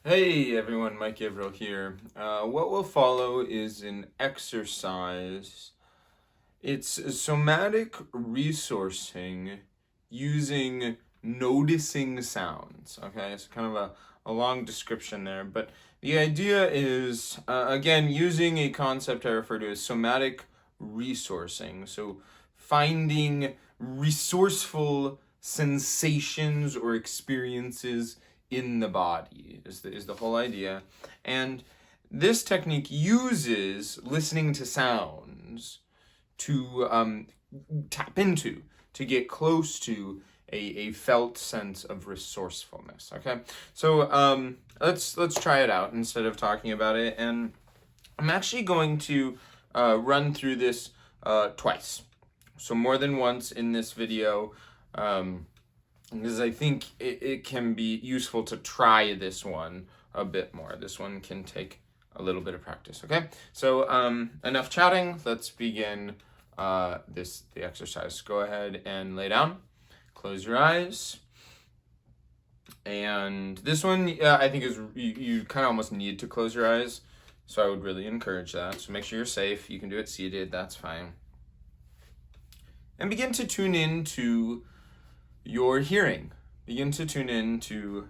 Hey everyone, Mike Averill here. What will follow is an exercise. It's somatic resourcing using noticing sounds. Okay, it's kind of a long description there, but the idea is, again, using a concept I refer to as somatic resourcing. So finding resourceful sensations or experiences in the body is the whole idea. And this technique uses listening to sounds to tap into, to get close to a felt sense of resourcefulness. Okay, so let's try it out instead of talking about it. And I'm actually going to run through this twice, so more than once in this video. Because I think it can be useful to try this one a bit more. This one can take a little bit of practice, okay? So enough chatting, let's begin the exercise. Go ahead and lay down, close your eyes. And this one, I think is, you kind of almost need to close your eyes, so I would really encourage that. So make sure you're safe. You can do it seated, that's fine. And begin to tune in to your hearing. Begin to tune in to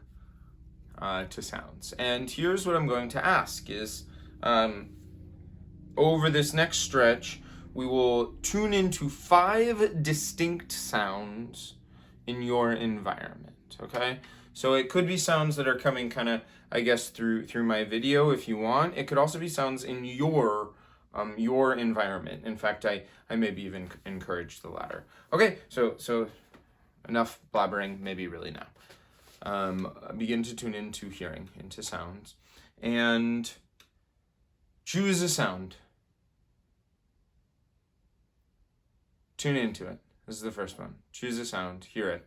sounds. And here's what I'm going to ask is, over this next stretch, we will tune into 5 distinct sounds in your environment, okay? So it could be sounds that are coming kind of, I guess, through my video if you want. It could also be sounds in your environment. In fact, I maybe even encourage the latter. Okay, so enough blabbering, maybe really now. Begin to tune into hearing, into sounds, and choose a sound. Tune into it. This is the first one. Choose a sound, hear it.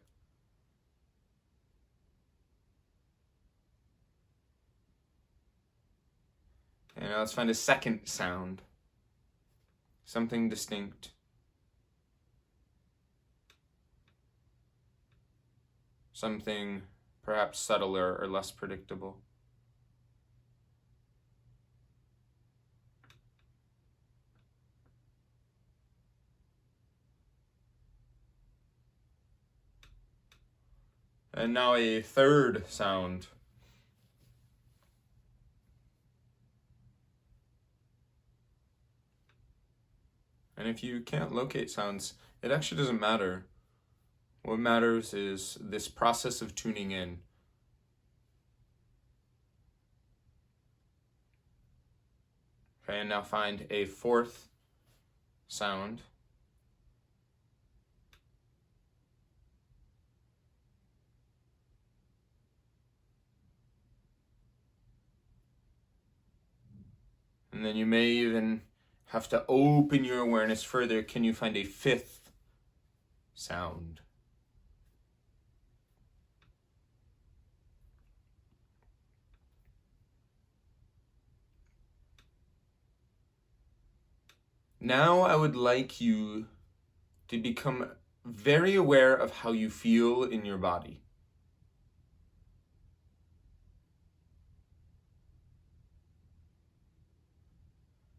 And now let's find a second sound. Something distinct. Something perhaps subtler or less predictable. And now a third sound. And if you can't locate sounds, it actually doesn't matter. What matters is this process of tuning in. Okay, and now find a fourth sound. And then you may even have to open your awareness further. Can you find a fifth sound? Now I would like you to become very aware of how you feel in your body.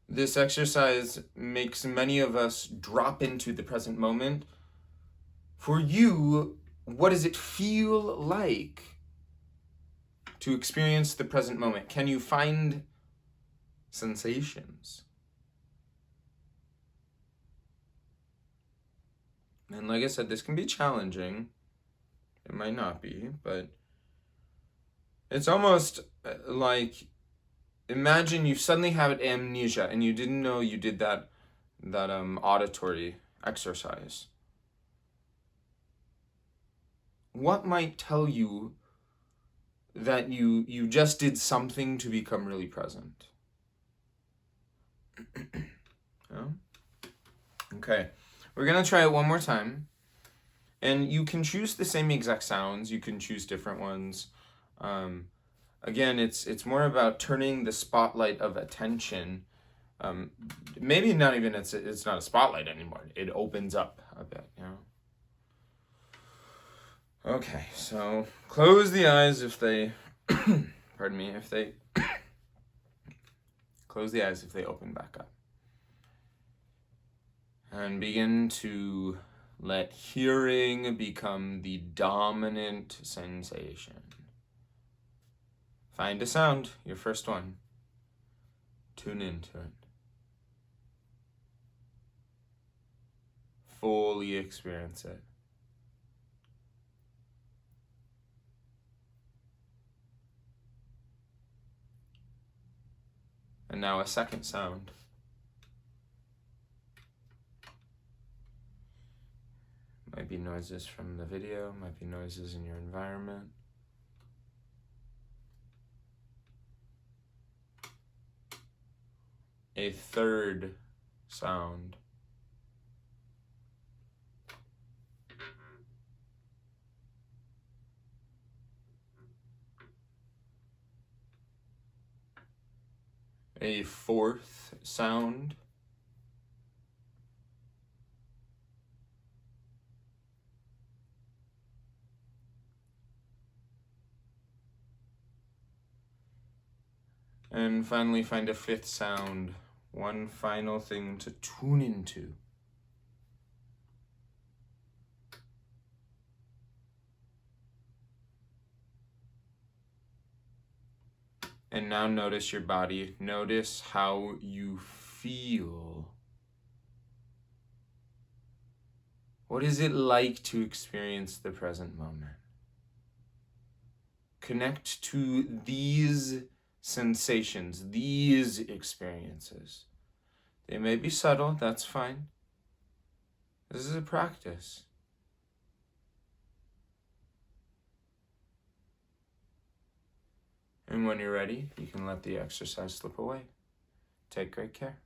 This exercise makes many of us drop into the present moment. For you, what does it feel like to experience the present moment? Can you find sensations? And like I said, this can be challenging. It might not be, but it's almost like, imagine you suddenly have amnesia and you didn't know you did that auditory exercise. What might tell you that you just did something to become really present? Yeah? Okay, we're gonna try it one more time. And you can choose the same exact sounds, you can choose different ones. Again, it's more about turning the spotlight of attention. Maybe not even, it's not a spotlight anymore. It opens up a bit, you know? Okay, so close the eyes if they pardon me, if they close the eyes if they open back up. And begin to let hearing become the dominant sensation. Find a sound, your first one. Tune into it. Fully experience it. And now a second sound. Might be noises from the video, might be noises in your environment. A third sound. A fourth sound. And finally find a fifth sound. One final thing to tune into. And now notice your body. Notice how you feel. What is it like to experience the present moment? Connect to these sensations, these experiences. They may be subtle, that's fine. This is a practice. And when you're ready, you can let the exercise slip away. Take great care.